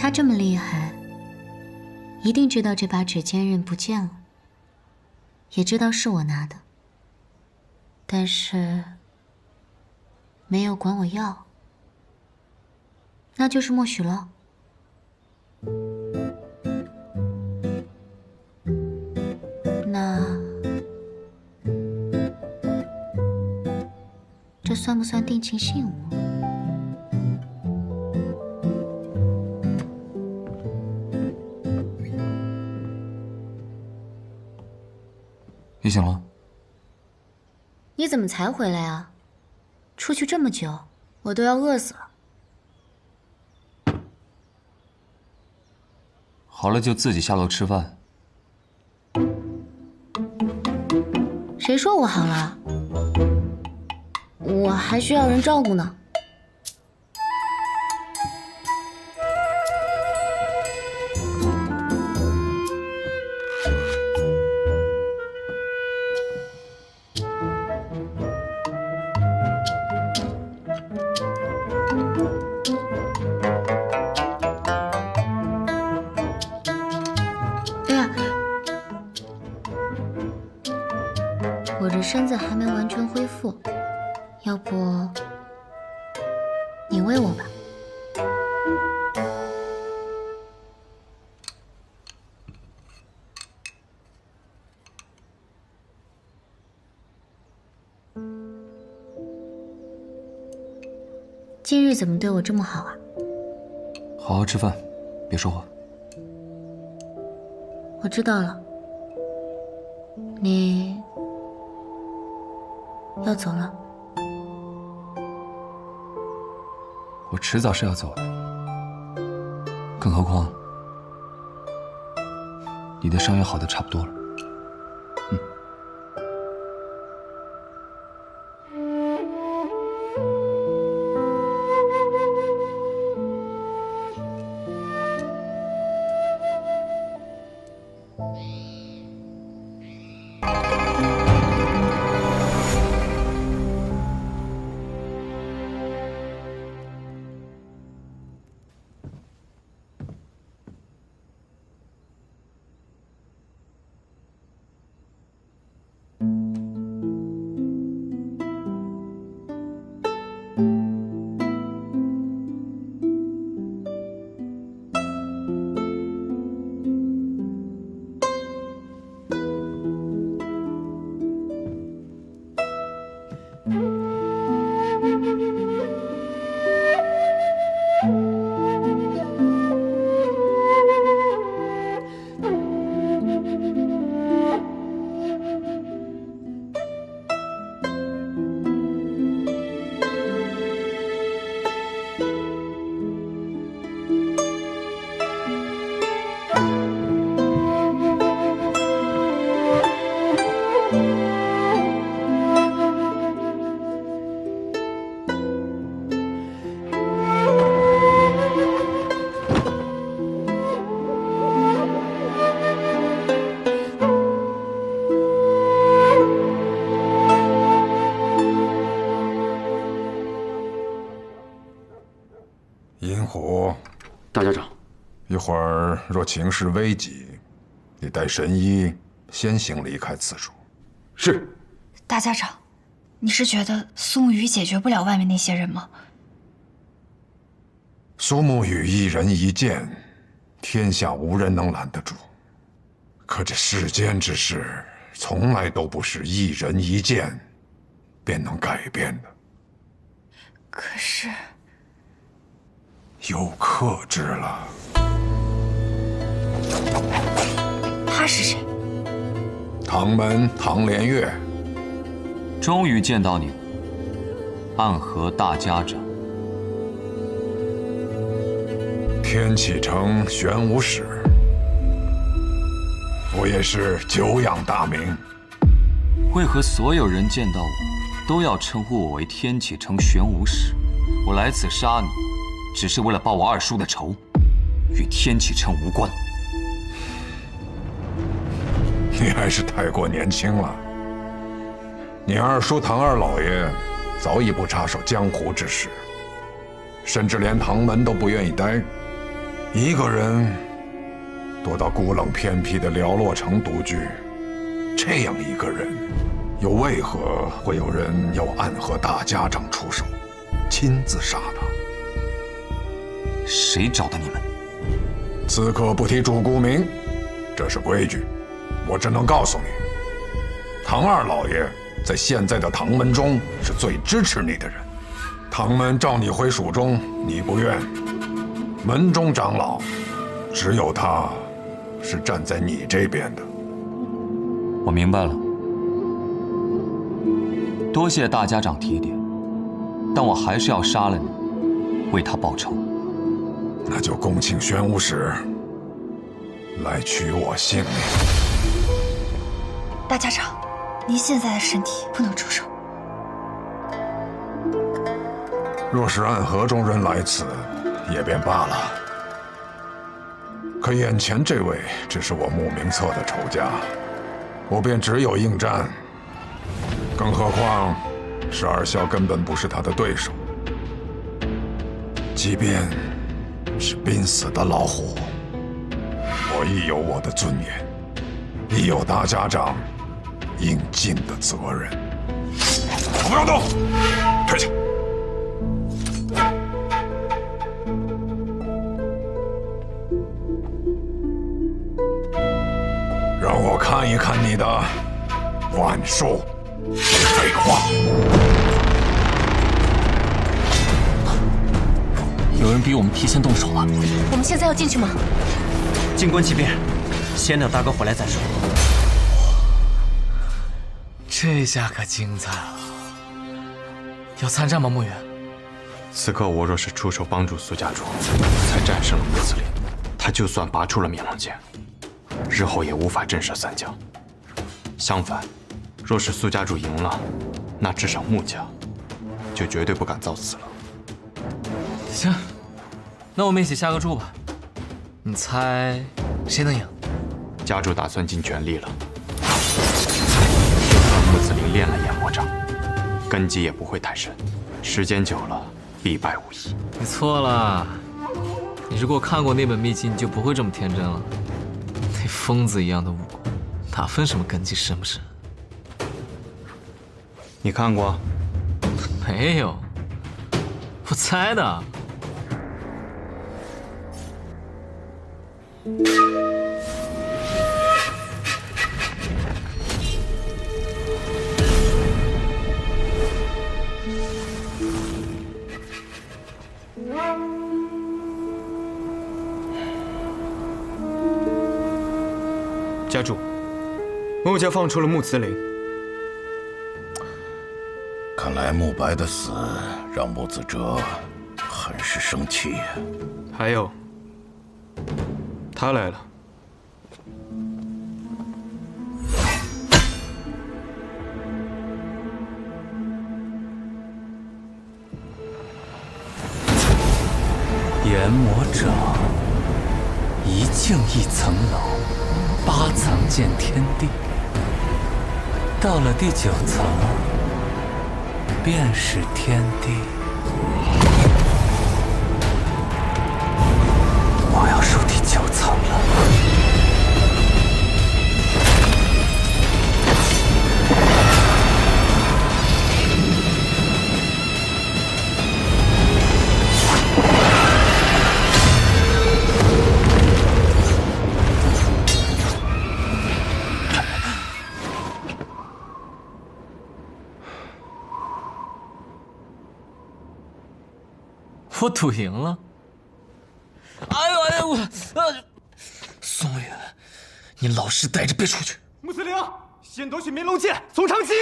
他这么厉害，一定知道这把指尖刃不见了，也知道是我拿的，但是没有管我要，那就是默许了。那这算不算定情信物？你醒了？你怎么才回来啊？出去这么久，我都要饿死了。好了就自己下楼吃饭。谁说我好了？我还需要人照顾呢。哎呀，我这身子还没完全恢复，要不你喂我吧。今日怎么对我这么好啊？好好吃饭，别说话。我知道了，你要走了。我迟早是要走的，更何况你的伤也好的差不多了。银虎，大家长，一会儿若情势危急，你带神医先行离开此处。是。大家长，你是觉得苏沐雨解决不了外面那些人吗？苏沐雨一人一剑，天下无人能拦得住。可这世间之事，从来都不是一人一剑便能改变的。可是，有克制了。他是谁？唐门唐连月。终于见到你了，暗河大家长。天启城玄武使，我也是久仰大名。为何所有人见到我都要称呼我为天启城玄武使？我来此杀你，只是为了报我二叔的仇，与天启城无关。你还是太过年轻了。你二叔唐二老爷早已不插手江湖之事，甚至连唐门都不愿意待。一个人躲到孤冷偏僻的寥落城独居，这样一个人，又为何会有人要暗合大家长出手，亲自杀他？谁找的你们？此刻不提主顾名，这是规矩。我只能告诉你，唐二老爷在现在的唐门中是最支持你的人。唐门召你回蜀中，你不愿。门中长老，只有他是站在你这边的。我明白了，多谢大家长提点，但我还是要杀了你，为他报仇。那就恭请玄武使来取我性命。大家长，您现在的身体不能出手。若是暗合中人来此，也便罢了。可眼前这位只是我慕名册的仇家，我便只有应战。更何况十二萧根本不是他的对手。即便是濒死的老虎，我亦有我的尊严，亦有大家长应尽的责任。不要动，退下。让我看一看你的万术。废话。有人比我们提前动手了。我们现在要进去吗？静观其变，先等大哥回来再说。这下可精彩了！要参战吗，穆远？此刻我若是出手帮助苏家主，才战胜了穆子林，他就算拔出了面龙剑，日后也无法震慑三江。相反，若是苏家主赢了，那至少穆家就绝对不敢造次了。行，那我们一起下个注吧。你猜谁能赢？家主打算尽全力了。就算穆子林练了眼魔掌，根基也不会太深，时间久了必败无疑。你错了，你如果看过那本秘籍，你就不会这么天真了。那疯子一样的武功，哪分什么根基深不深？你看过？没有，我猜的。家主，穆家放出了穆慈林。看来穆白的死让穆子哲很是生气呀。还有，他来了。研魔者，一境一层楼，8层见天地。到了第9层，便是天地。我要入第9层了。我赌赢了。哎呦！宋宇，你老实待着，别出去。穆司令，先夺取明龙剑，从长计。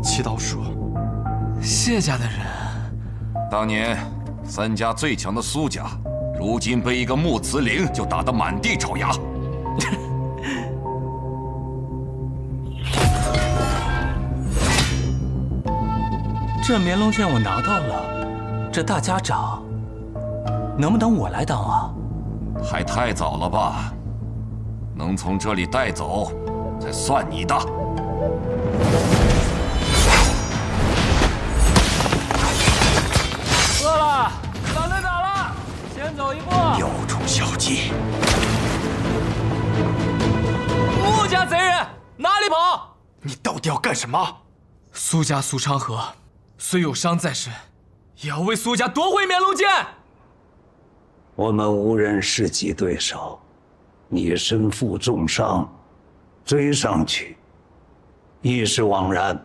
七刀说，谢家的人，当年三家最强的苏家，如今被一个穆慈陵就打得满地找牙。这绵龙剑我拿到了，这大家长能不能我来当啊？还太早了吧？能从这里带走，才算你的。你到底要干什么？苏家苏昌河虽有伤在身，也要为苏家夺回绵龙剑。我们无人是其对手，你身负重伤，追上去亦是枉然。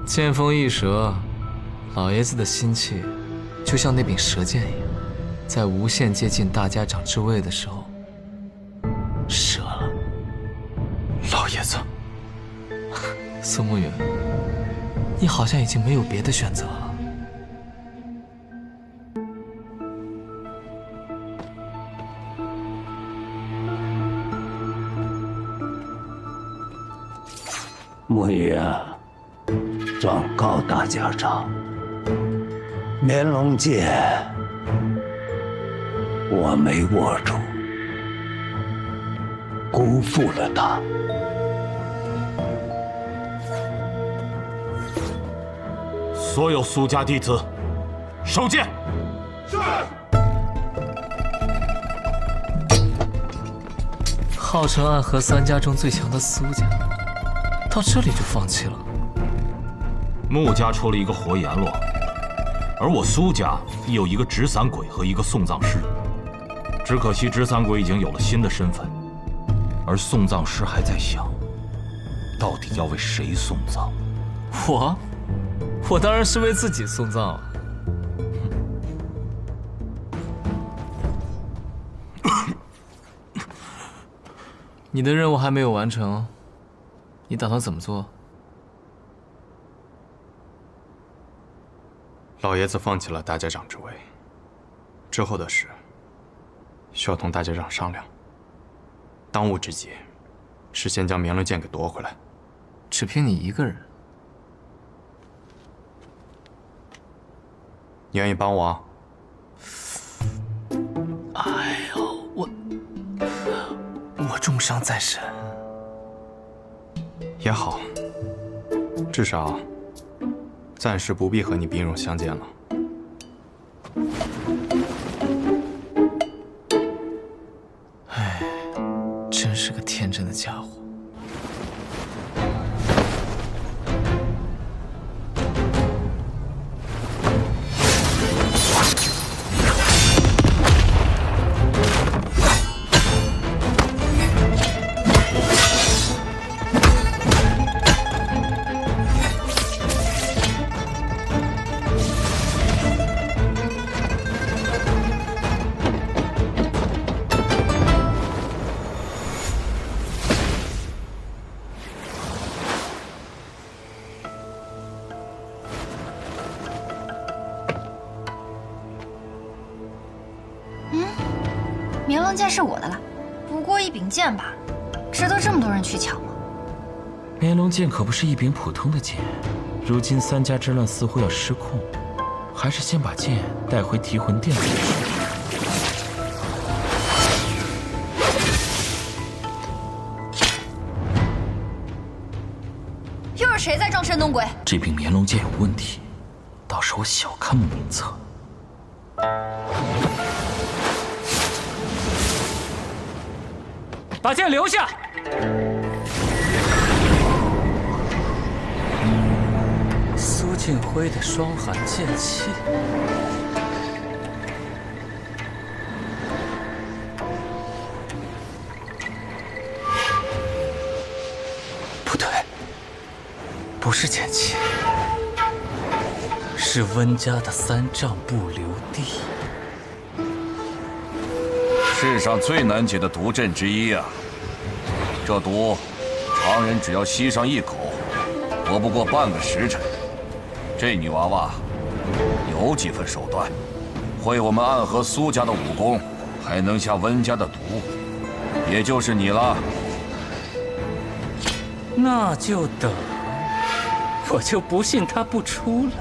剑锋易折，老爷子的心气就像那柄蛇剑一样，在无限接近大家长之位的时候折了。老爷子，苏慕云，你好像已经没有别的选择了。慕云啊，状告大家长，绵龙剑我没握住，辜负了他。所有苏家弟子，收剑。是。号称暗河三家中最强的苏家，到这里就放弃了。穆家出了一个活阎罗，而我苏家亦有一个执伞鬼和一个送葬师。只可惜执伞鬼已经有了新的身份，而送葬师还在想，到底要为谁送葬。我当然是为自己送葬了。你的任务还没有完成，你打算怎么做？老爷子放弃了大家长之位，之后的事需要同大家长商量。当务之急是先将绵龙剑给夺回来。只凭你一个人？你愿意帮我啊？哎呦，我重伤在身。也好，至少暂时不必和你兵戎相见了。哎，真是个天真的家伙。绵龙剑是我的了，不过一柄剑吧，值得这么多人去抢吗？绵龙剑可不是一柄普通的剑，如今三家之乱似乎要失控，还是先把剑带回提魂殿再说。又是谁在装神弄鬼？这柄绵龙剑有问题，倒是我小看慕名策。把剑留下！苏庆辉的双寒剑气，不对，不是剑气，是温家的3丈不留地。世上最难解的毒阵之一啊！这毒，常人只要吸上一口，活不过半个时辰。这女娃娃有几分手段，会我们暗河苏家的武功，还能下温家的毒，也就是你了。那就等，我就不信他不出来。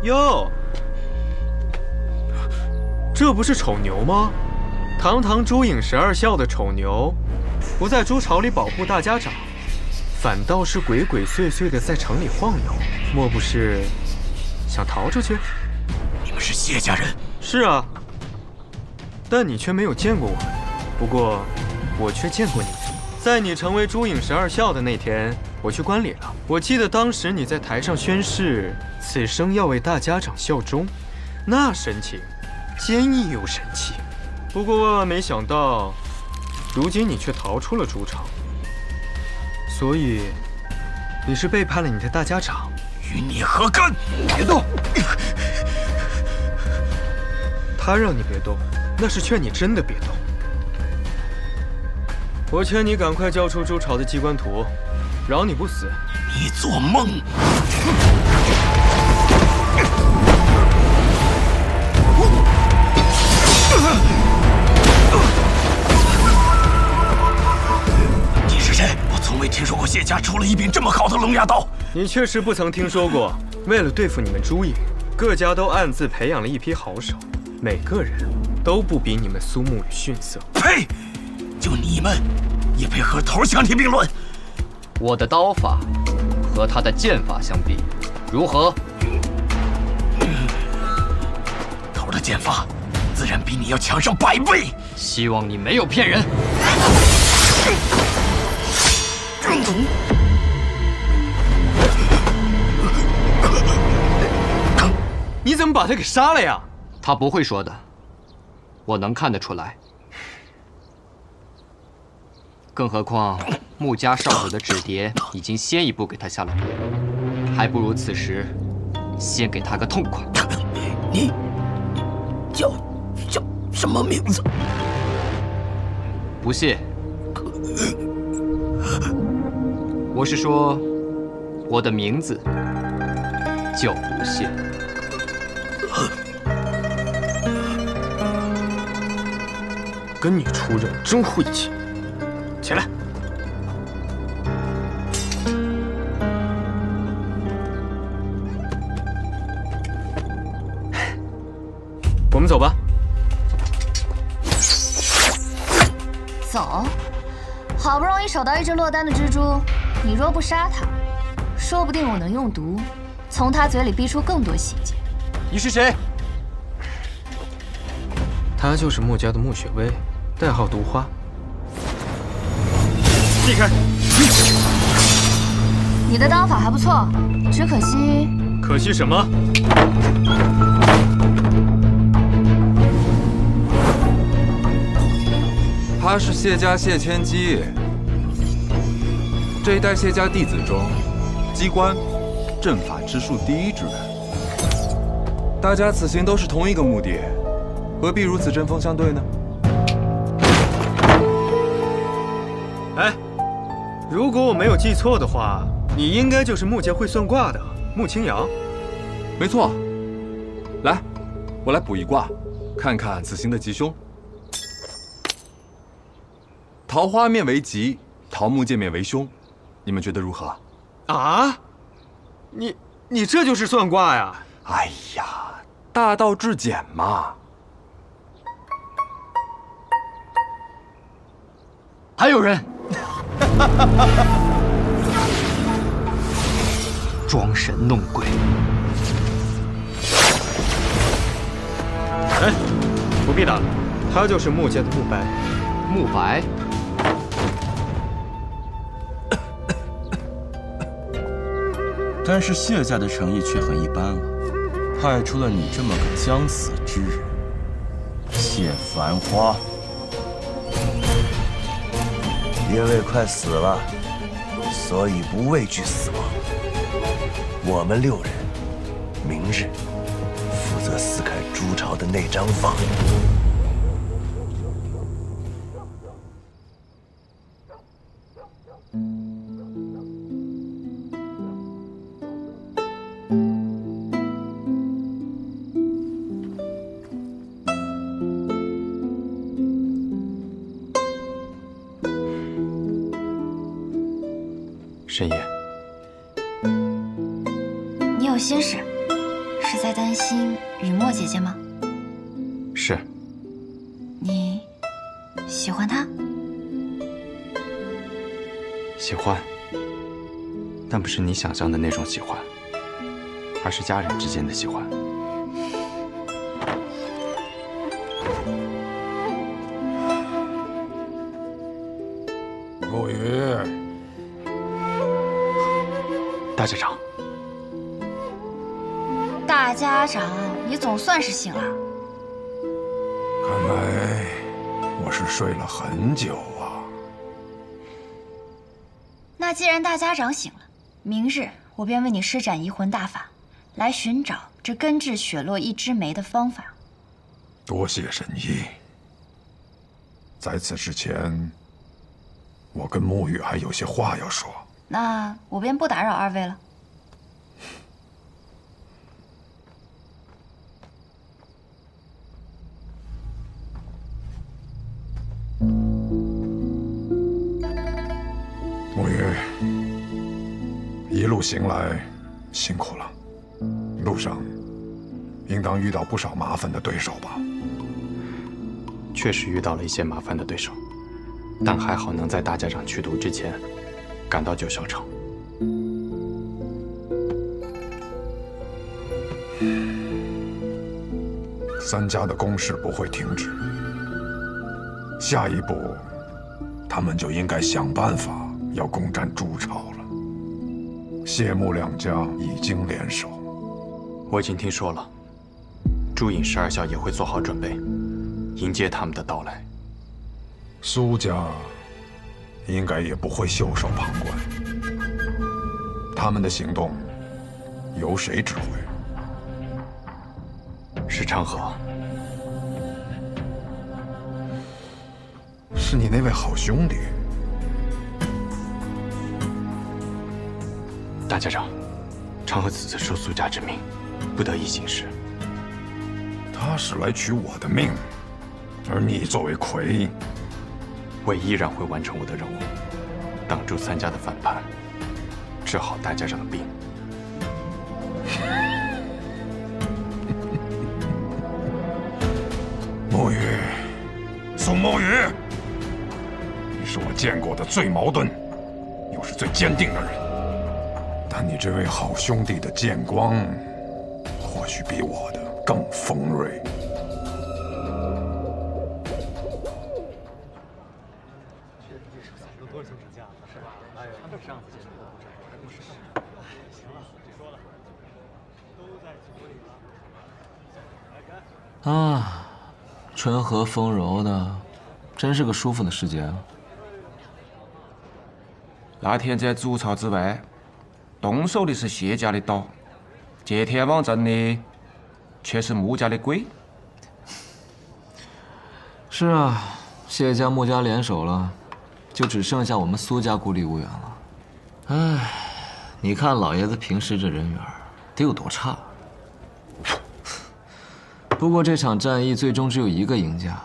哟，这不是丑牛吗？堂堂朱影12校的丑牛，不在朱朝里保护大家长，反倒是鬼鬼祟祟的在城里晃悠，莫不是想逃出去？你们是谢家人？是啊，但你却没有见过我们。不过，我却见过你。在你成为朱颖12校的那天，我去观礼了。我记得当时你在台上宣誓，此生要为大家长效忠，那神情，坚毅又神气。不过万万没想到，如今你却逃出了朱朝。所以，你是背叛了你的大家长。与你何干？别动！他让你别动，那是劝你真的别动。我劝你赶快交出朱朝的机关图，饶你不死。你做梦！你是谁？我从未听说过谢家出了一柄这么好的龙牙刀。你确实不曾听说过。为了对付你们朱颖，各家都暗自培养了一批好手，每个人都不比你们苏沐雨逊色。呸！就你们，也配和头相提并论？我的刀法和他的剑法相比，如何？头的剑法自然比你要强上100倍。希望你没有骗人。你怎么把他给杀了呀？他不会说的，我能看得出来。更何况穆家少主的指蝶已经先一步给他下了毒，还不如此时先给他个痛快。你叫什么名字？不屑。我是说，我的名字叫不屑。跟你出任真晦气。起来。我们走吧。走，好不容易守到一只落单的蜘蛛，你若不杀它，说不定我能用毒从它嘴里逼出更多细节。你是谁？他就是穆家的穆雪薇，代号毒花。避开！你的刀法还不错，只可惜……可惜什么？他是谢家谢千机，这一代谢家弟子中，机关、阵法之术第一之人。大家此行都是同一个目的，何必如此针锋相对呢？哎，如果我没有记错的话，你应该就是穆家会算卦的穆清扬。没错。来，我来卜一卦，看看此行的吉凶。桃花面为吉，桃木见面为凶，你们觉得如何？啊？你这就是算卦呀？哎呀，大道至简嘛。还有人装神弄鬼。哎，不必打了，他就是穆家的穆白。穆白。但是谢家的诚意却很一般啊，派出了你这么个将死之人，谢繁花。因为快死了，所以不畏惧死亡。我们6人，明日负责撕开朱朝的那张网。深夜，你有心事，是在担心雨墨姐姐吗？是。你喜欢她？喜欢。但不是你想象的那种喜欢，而是家人之间的喜欢。陆羽，大家长。大家长，你总算是醒了。看来我是睡了很久啊。那既然大家长醒了，明日我便为你施展移魂大法，来寻找这根治雪落一枝梅的方法。多谢神医。在此之前，我跟沐雨还有些话要说。那我便不打扰二位了。沐雨，一路行来辛苦了，路上应当遇到不少麻烦的对手吧？确实遇到了一些麻烦的对手，但还好能在大家长去毒之前赶到九霄城。三家的攻势不会停止，下一步他们就应该想办法要攻占朱朝了。谢穆两家已经联手，我已经听说了，朱隐12校也会做好准备，迎接他们的到来。苏家应该也不会袖手旁观，他们的行动由谁指挥？是昌河。是你那位好兄弟。大家长，昌河此次受苏家之命，不得已行事。他是来取我的命，而你作为魁，我依然会完成我的任务，挡住三家的反叛，治好大家长的病。沐雨，宋沐雨，你是我见过的最矛盾，又是最坚定的人。但你这位好兄弟的剑光，或许比我的更锋锐。啊，春和风柔的，真是个舒服的世界啊！那天在主朝之外，动手的是谢家的刀，借天网阵的却是穆家的鬼。是啊，谢家、穆家联手了，就只剩下我们苏家孤立无援了。唉，你看老爷子平时这人缘得有多差。不过这场战役最终只有一个赢家，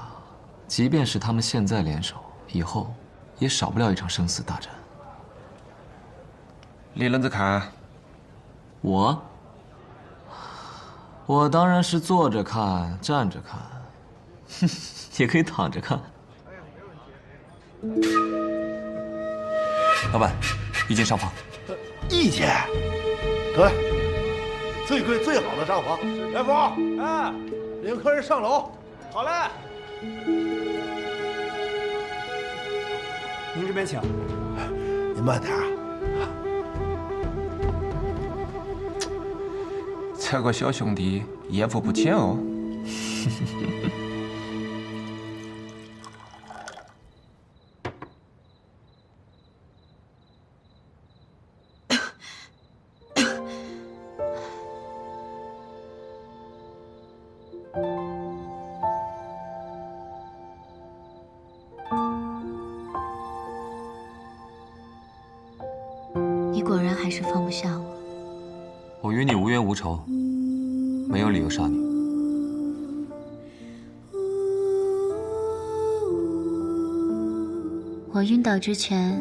即便是他们现在联手，以后也少不了一场生死大战。你啷子看？我当然是坐着看，站着看，也可以躺着看。老板，一间上房。一间，得，最贵最好的上房。元福，哎，领客人上楼。好嘞。您这边请。您慢点啊。这个小兄弟艳福不浅哦。你果然还是放不下我。我与你无冤无仇，没有理由杀你。我晕倒之前，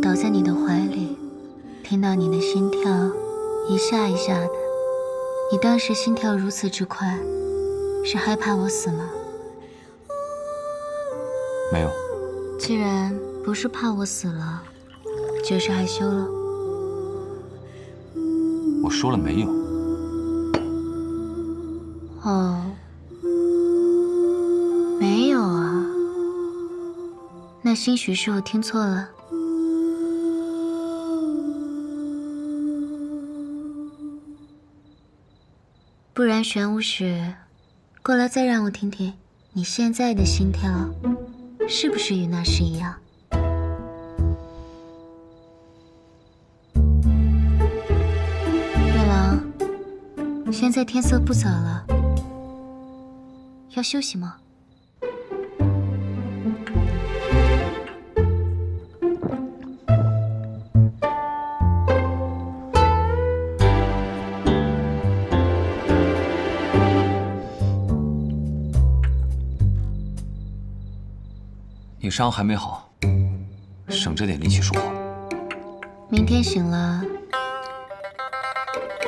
倒在你的怀里，听到你的心跳一下一下的。你当时心跳如此之快，是害怕我死吗？没有。既然不是怕我死了，就是害羞了。我说了没有？哦，没有啊。那兴许是我听错了。不然玄武使，过来再让我听听，你现在的心跳是不是与那时一样？月郎，现在天色不早了，要休息吗？你伤还没好，省着点力气说话。明天醒了，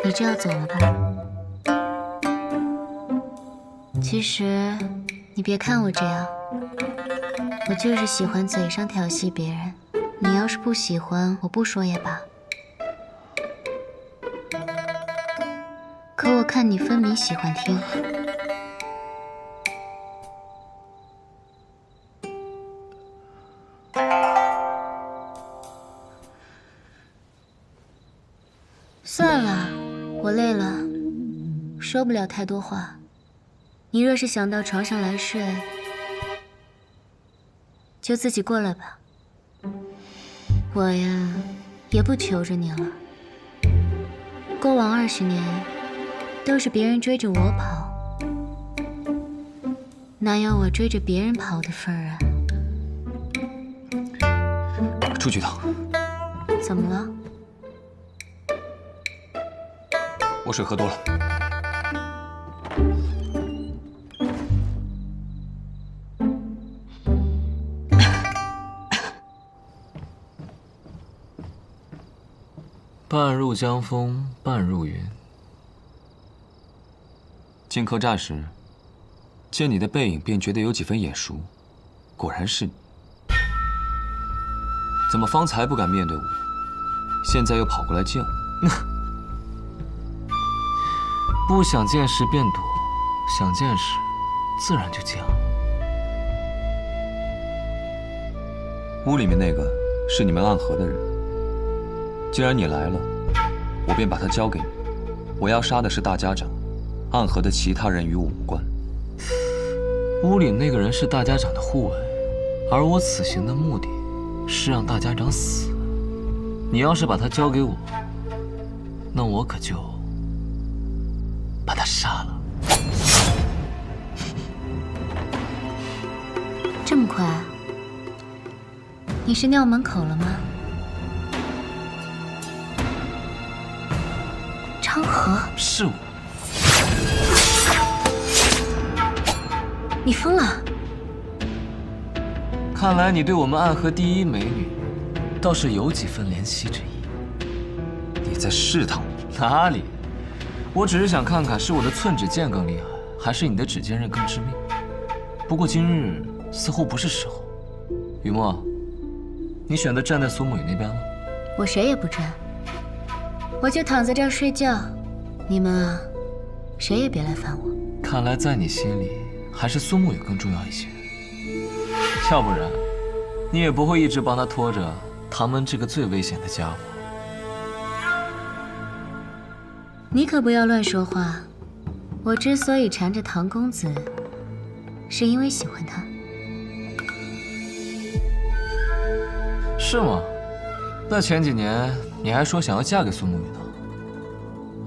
你就要走了吧？其实，你别看我这样，我就是喜欢嘴上调戏别人。你要是不喜欢，我不说也罢。可我看你分明喜欢听。算了，我累了，说不了太多话。你若是想到床上来睡，就自己过来吧。我呀，也不求着你了。过往20年，都是别人追着我跑，哪有我追着别人跑的份儿啊？出去一趟。怎么了？我水喝多了。半入江风，半入云。进客栈时，见你的背影，便觉得有几分眼熟，果然是你。怎么方才不敢面对我，现在又跑过来见我？不想见时便躲，想见时自然就见了。屋里面那个是你们暗河的人，既然你来了，我便把他交给你。我要杀的是大家长，暗河的其他人与我无关。屋里那个人是大家长的护卫，而我此行的目的是让大家长死。你要是把他交给我，那我可就把他杀了。这么快？你是尿门口了吗？昌河，是我。你疯了？看来你对我们暗河第一美女，倒是有几分怜惜之意。你在试探我？哪里？我只是想看看是我的寸指剑更厉害，还是你的指尖刃更致命。不过今日似乎不是时候。雨墨，你选择站在苏沐雨那边了？我谁也不站，我就躺在这儿睡觉。你们啊，谁也别来烦我。看来在你心里，还是苏沐雨更重要一些。要不然，你也不会一直帮他拖着唐门这个最危险的家伙。你可不要乱说话。我之所以缠着唐公子，是因为喜欢他。是吗？那前几年你还说想要嫁给苏沐雨呢。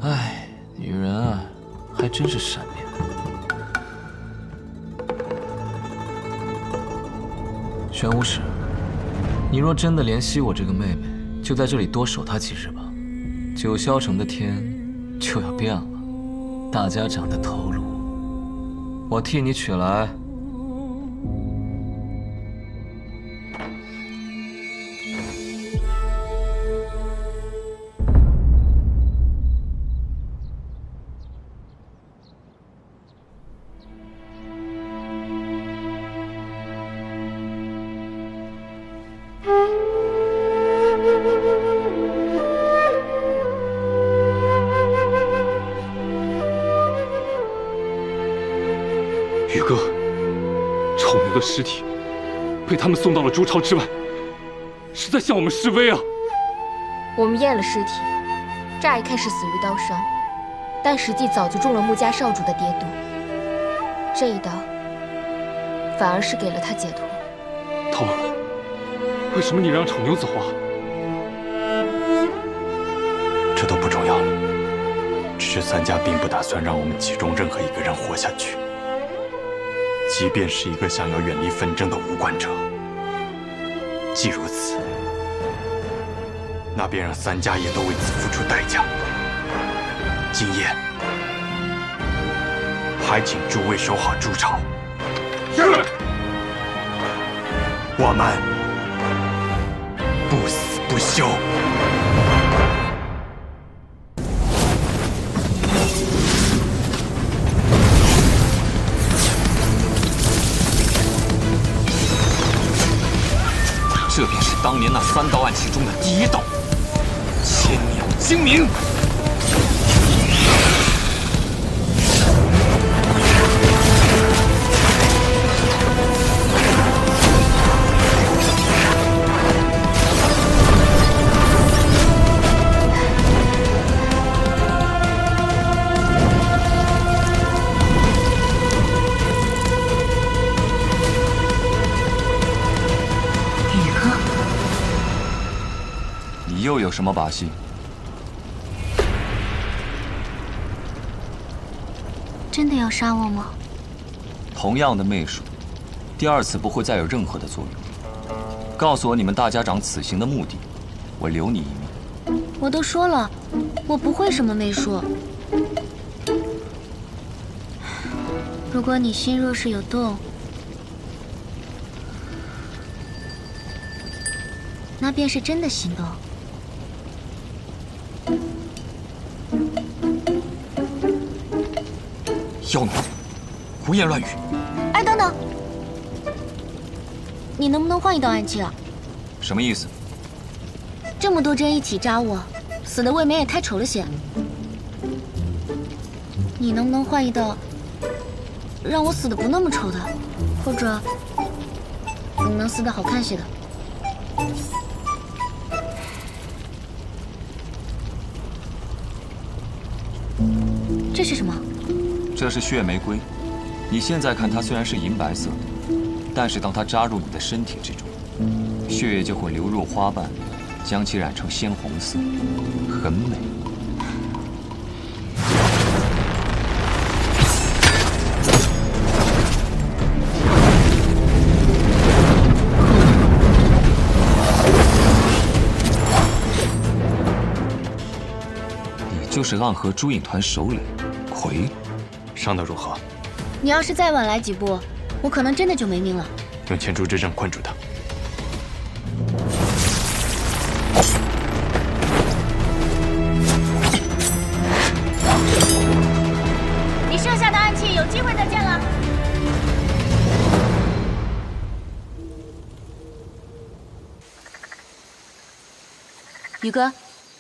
唉，女人啊，还真是善变。玄武使，你若真的怜惜我这个妹妹，就在这里多守她几日吧。九霄城的天就要变了，大家长的头颅，我替你取来。宇哥，丑牛的尸体被他们送到了朱巢之外，是在向我们示威啊！我们验了尸体，乍一看是死于刀伤，但实际早就中了穆家少主的跌毒。这一刀，反而是给了他解脱。头儿，为什么你让丑牛走啊？这都不重要了，只是三家并不打算让我们其中任何一个人活下去。即便是一个想要远离纷争的无关者，既如此，那便让三家也都为此付出代价。今夜，还请诸位守好朱巢。是。我们不死不休。这便是当年那3道暗器中的第1道——千鸟精鸣。又有什么把戏？真的要杀我吗？同样的媚术，第2次不会再有任何的作用。告诉我你们大家长此行的目的，我留你一命。我都说了，我不会什么媚术。如果你心若是有动，那便是真的心动。妖奴，胡言乱语！哎，等等，你能不能换一道暗器啊？什么意思？这么多针一起扎我，死的未免也太丑了些。你能不能换一道，让我死的不那么丑的，或者能死的好看些的？这是什么？这是血玫瑰。你现在看它虽然是银白色的，但是当它扎入你的身体之中，血液就会流入花瓣，将其染成鲜红色，很美。你就是暗河朱影团首领魁，伤得如何？你要是再晚来几步，我可能真的就没命了。用千珠之阵困住他。你剩下的暗器有机会再见了。宇哥，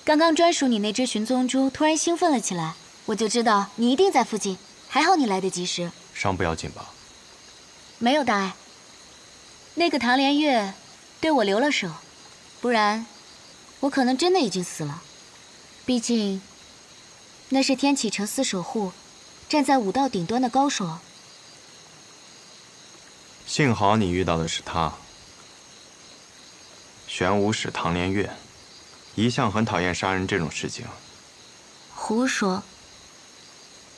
刚刚专属你那只寻踪蛛突然兴奋了起来，我就知道你一定在附近。还好你来得及时。伤不要紧吧？没有大碍。那个唐连月对我留了手，不然我可能真的已经死了。毕竟那是天启城4守护，站在武道顶端的高手。幸好你遇到的是他。玄武使唐连月一向很讨厌杀人这种事情。胡说。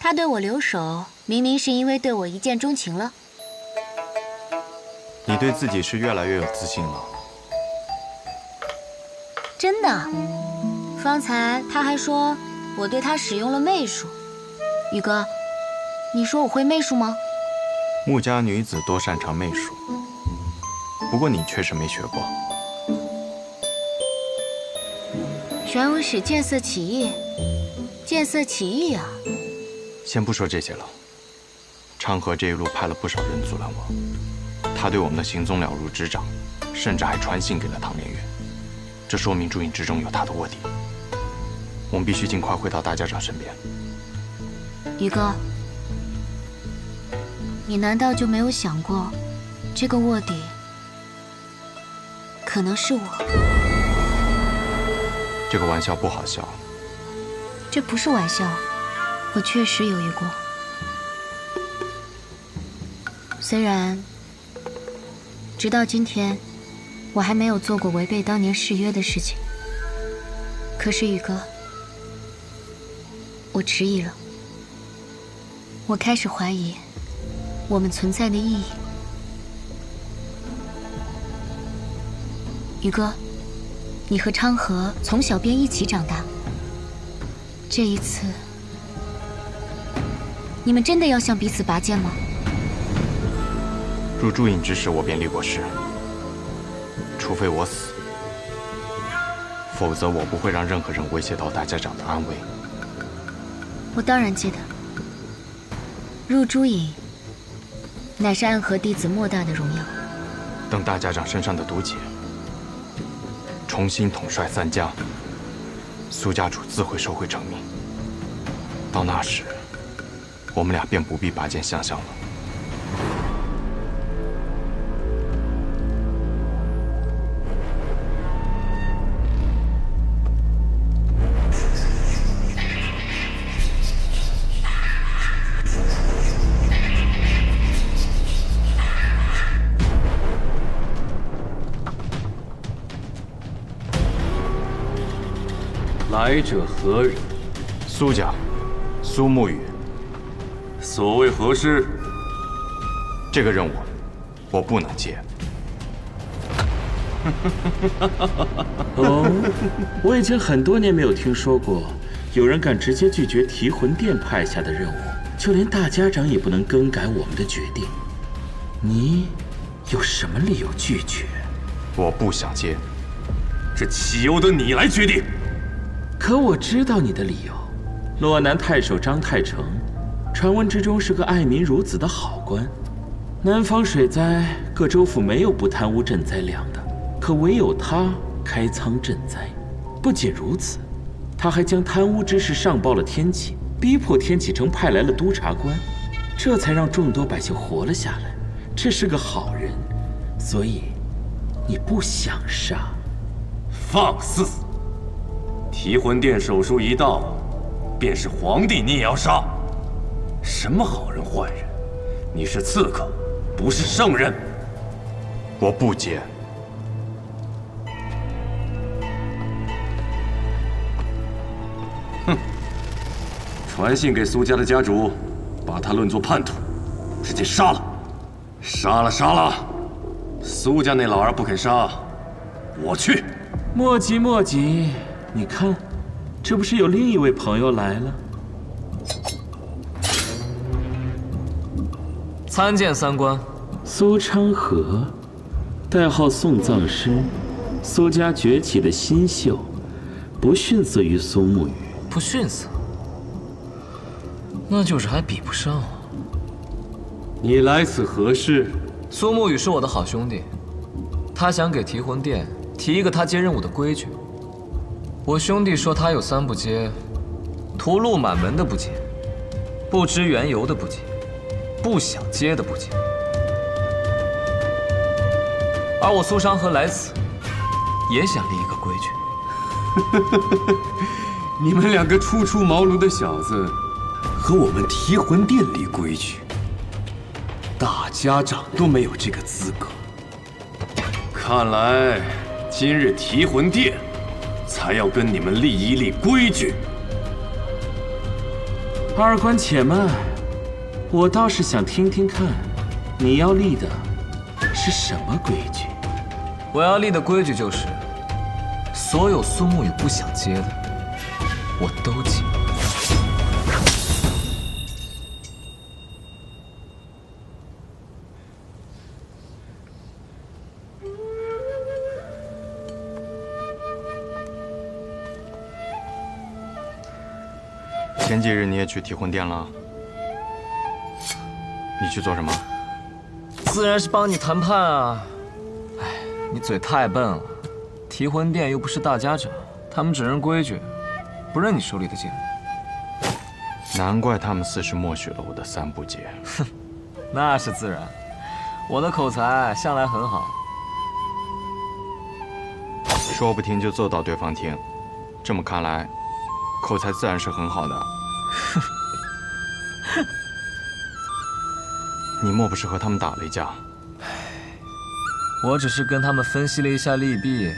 他对我留手，明明是因为对我一见钟情了。你对自己是越来越有自信了。真的？方才他还说我对他使用了媚术。宇哥，你说我会媚术吗？穆家女子多擅长媚术，不过你确实没学过。玄武使见色起意，见色起意啊！先不说这些了，昌河这一路派了不少人阻拦我，他对我们的行踪了如指掌，甚至还传信给了唐连月，这说明朱影之中有他的卧底。我们必须尽快回到大家长身边。宇哥，你难道就没有想过，这个卧底可能是我？这个玩笑不好笑。这不是玩笑，我确实犹豫过。虽然直到今天，我还没有做过违背当年誓约的事情，可是宇哥，我迟疑了。我开始怀疑我们存在的意义。宇哥，你和昌河从小便一起长大，这一次，你们真的要向彼此拔剑吗？入朱隐之时，我便立过誓，除非我死，否则我不会让任何人威胁到大家长的安危。我当然记得。入朱隐乃是暗河弟子莫大的荣耀。等大家长身上的毒解重新统帅三家，苏家主自会收回成命。到那时，我们俩便不必拔剑相向了。来者何人？苏家，苏沐雨。所谓何事？这个任务，我不能接。哦，我已经很多年没有听说过有人敢直接拒绝提魂殿派下的任务，就连大家长也不能更改我们的决定。你有什么理由拒绝？我不想接。这岂由得你来决定？可我知道你的理由。洛南太守张太成，传闻之中是个爱民如子的好官。南方水灾，各州府没有不贪污赈灾粮的，可唯有他开仓赈灾。不仅如此，他还将贪污之事上报了天启，逼迫天启城派来了督察官，这才让众多百姓活了下来。这是个好人，所以你不想杀？放肆！提魂殿手术一到，便是皇帝你也要杀？什么好人坏人？你是刺客，不是圣人。我不接。哼！传信给苏家的家主，把他论作叛徒，直接杀了！杀了！杀了！苏家那老儿不肯杀，我去。莫急莫急。你看，这不是有另一位朋友来了？参见三官。苏昌河，代号送葬师，苏家崛起的新秀，不逊色于苏沐雨。不逊色，那就是还比不上。你来此何事？苏沐雨是我的好兄弟，他想给提魂殿提一个他接任务的规矩。我兄弟说他有3不接：屠戮满门的不接，不知缘由的不接，不想接的不接。而我苏昌河来此，也想立一个规矩。你们两个初出茅庐的小子，和我们提魂殿立规矩，大家长都没有这个资格。看来今日提魂殿才要跟你们立一立规矩。二官且慢，我倒是想听听看，你要立的是什么规矩？我要立的规矩就是，所有苏沐雨不想接的，我都接。前几日你也去提魂殿了？你去做什么？自然是帮你谈判啊！哎，你嘴太笨了。提魂殿又不是大家长，他们只认规矩，不认你手里的剑。难怪他们似是默许了我的3不接。哼，那是自然，我的口才向来很好。说不听就做到对方听，这么看来，口才自然是很好的。你莫不是和他们打了一架？我只是跟他们分析了一下利弊，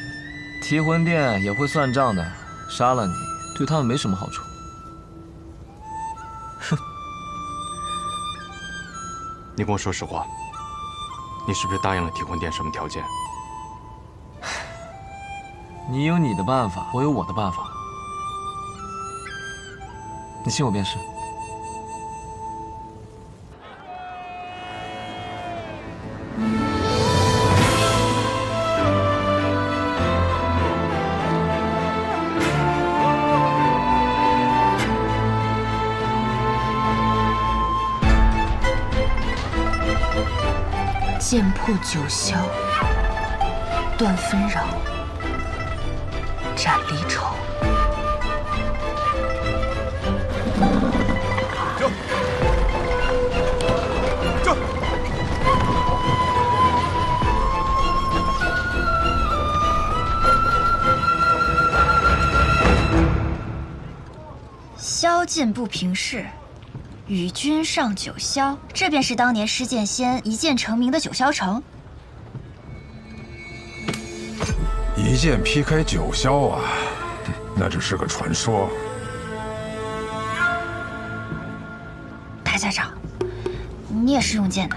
提魂殿也会算账的，杀了你对他们没什么好处。哼！你跟我说实话，你是不是答应了提魂殿什么条件？你有你的办法，我有我的办法，你信我便是。剑破九霄，断纷扰，斩离愁。这。萧剑不平事。与君上九霄，这便是当年施剑仙一剑成名的九霄城。一剑劈开九霄啊，那只是个传说。大家长，你也是用剑的，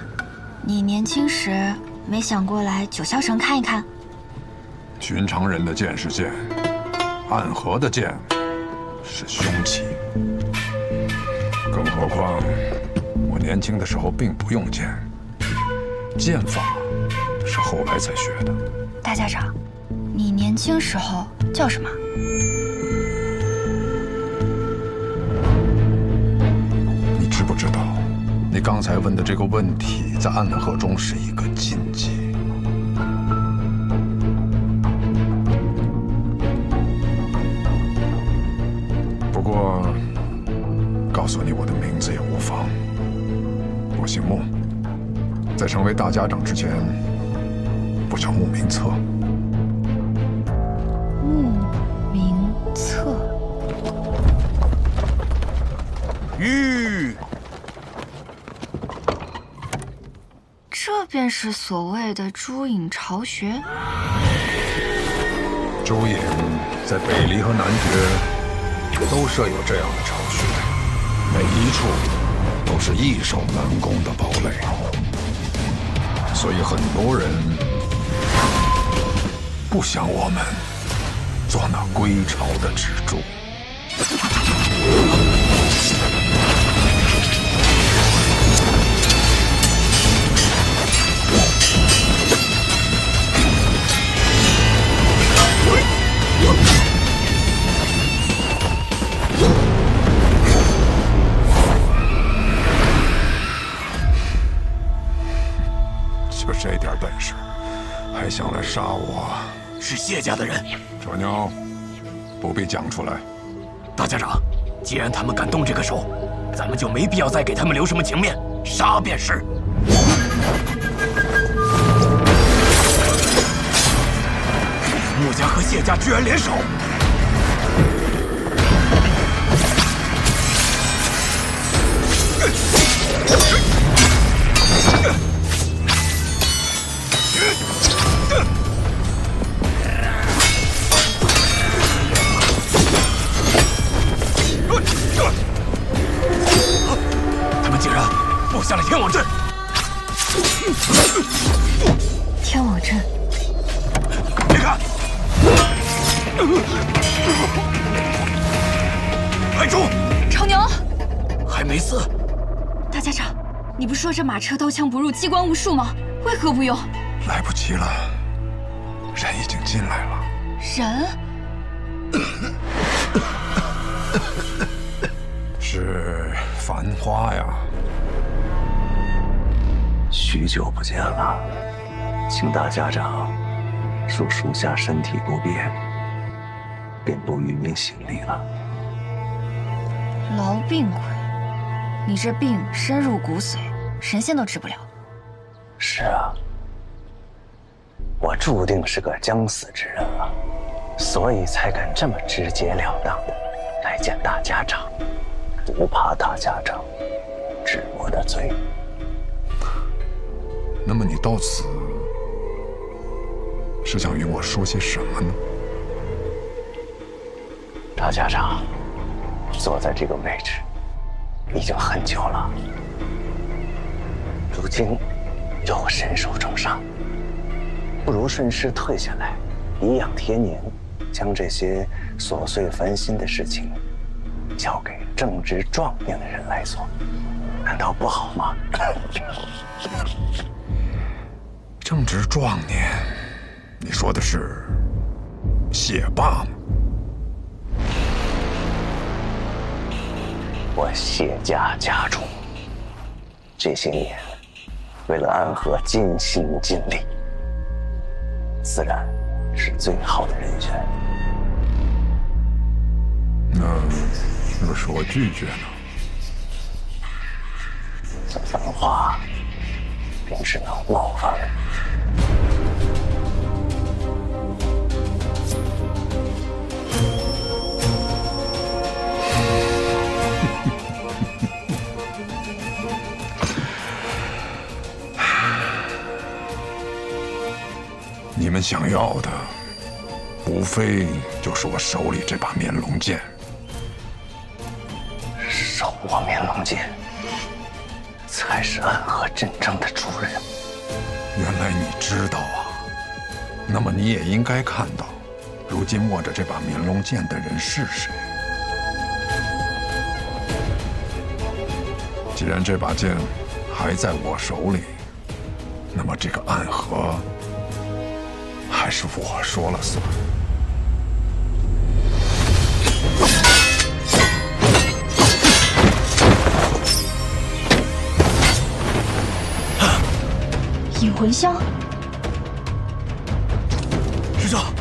你年轻时没想过来九霄城看一看？寻常人的剑是剑，暗河的剑是凶器。更何况，我年轻的时候并不用剑，剑法是后来才学的。大家长，你年轻时候叫什么？你知不知道，你刚才问的这个问题，在暗河中是一个禁忌。不过。告诉你我的名字也无妨。我姓穆，在成为大家长之前，不叫穆名策。穆名策。这便是所谓的朱隐巢穴。朱隐在北离和南绝都设有这样的巢穴。每一处都是易守难攻的堡垒，所以很多人不想我们做那归巢的支柱。就这点本事，还想来杀我？是谢家的人。丑妞，不必讲出来。大家长，既然他们敢动这个手，咱们就没必要再给他们留什么情面，杀便是。穆家和谢家居然联手！他们竟然布下了天网阵！天网阵，别看！来住！丑牛，还没死。大家长，你不是说这马车刀枪不入，机关无数吗？为何不用？来不及了，人已经进来了。人？是繁花呀。许久不见了，请大家长恕属下身体不便，便不与您行礼了。痨病鬼，你这病深入骨髓，神仙都治不了。是啊，我注定是个将死之人了，所以才敢这么直截了当的来见大家长，不怕大家长治我的罪。那么你到此是想与我说些什么呢？大家长坐在这个位置已经很久了，如今又身受重伤，不如顺势退下来，颐养天年，将这些琐碎烦心的事情交给正值壮年的人来做，难道不好吗？正值壮年，你说的是谢霸吗？我谢家家主这些年为了安和尽心尽力，自然是最好的人选。那若是我拒绝呢？这番话便只能冒犯了。你们想要的，无非就是我手里这把面龙剑。手握面龙剑，才是安和真正的主人。原来你知道啊，那么你也应该看到，如今握着这把面龙剑的人是谁。既然这把剑还在我手里，那么这个暗河还是我说了算。引魂香，师长，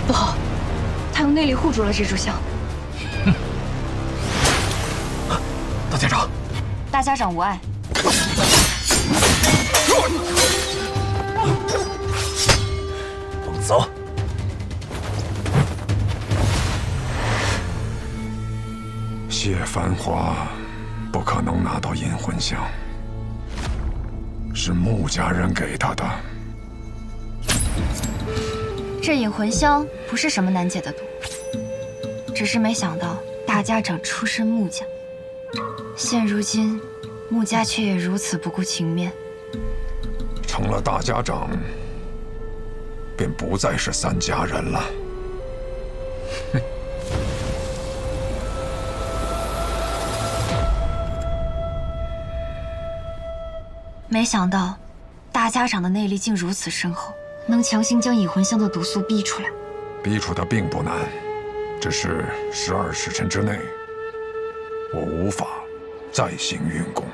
不好，他用内力护住了这炷香。大家长，大家长无碍。我们走。谢繁华不可能拿到引魂香，是穆家人给他的。这引魂香不是什么难解的毒，只是没想到大家长出身穆家，现如今穆家却也如此不顾情面。成了大家长，便不再是三家人了。没想到，大家长的内力竟如此深厚，能强行将引魂香的毒素逼出来。逼出的并不难，只是12时辰之内，我无法再行运功。